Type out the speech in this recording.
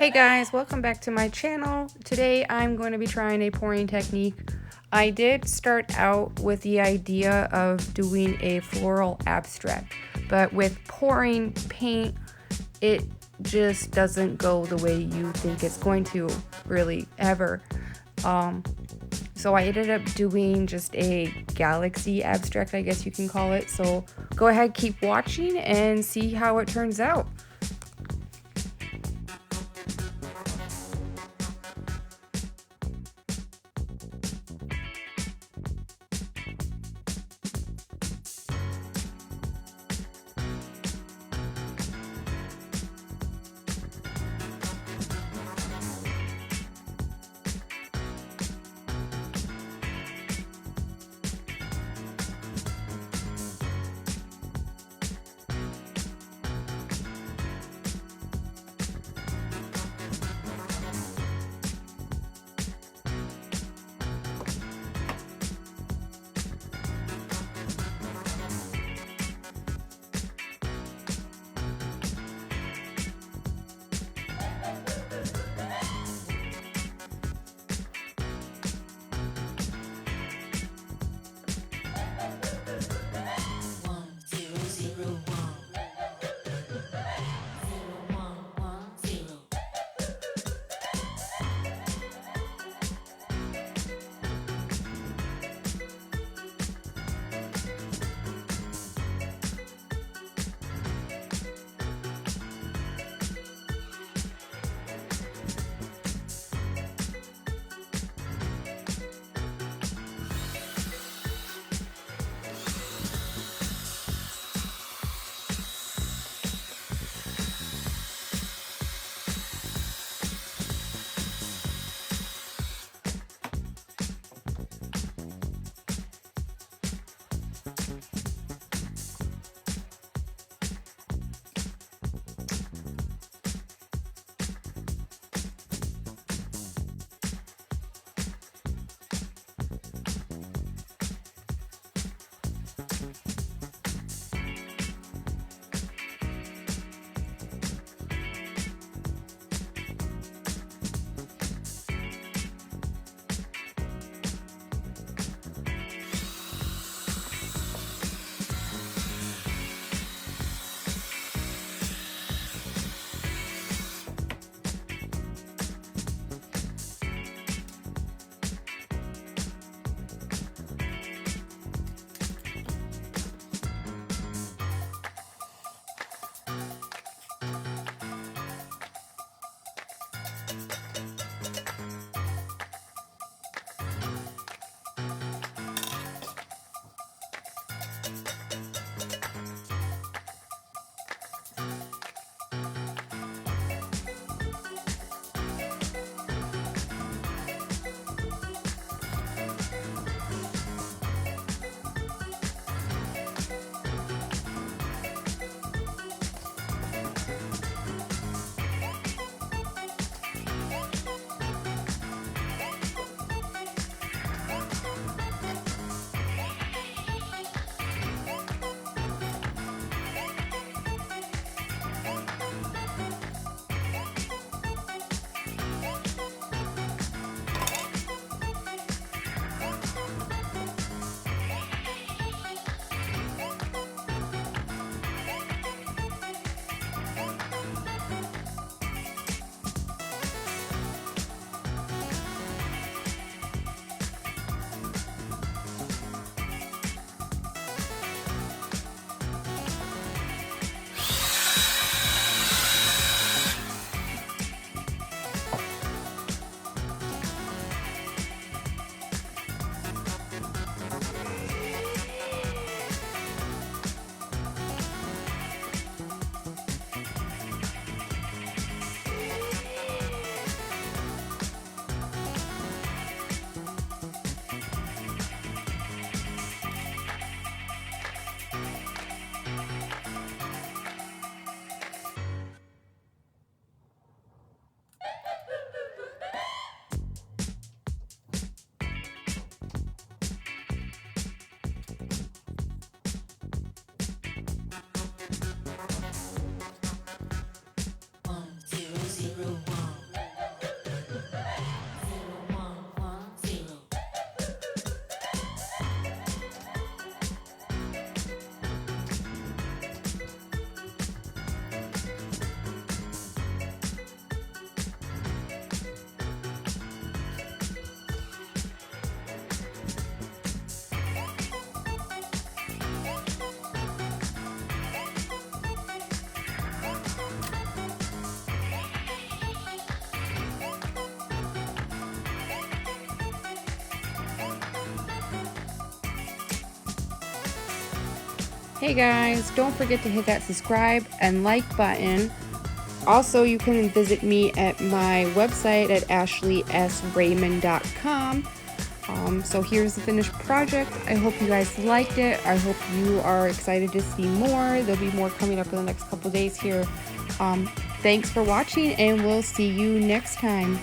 Hey guys, welcome back to my channel. Today I'm going to be trying a pouring technique. I did start out with the idea of doing a floral abstract, but with pouring paint, it just doesn't go the way you think it's going to, really, ever. Um, so I ended up doing just a galaxy abstract, I guess you can call it. So go ahead, keep watching and see how it turns out. Hey guys, don't forget to hit that subscribe and like button. Also, you can visit me at my website at ashleysraymond.com. So here's the finished project. I hope you guys liked it. I hope you are excited to see more. There'll be more coming up in the next couple days here. Thanks for watching, and we'll see you next time.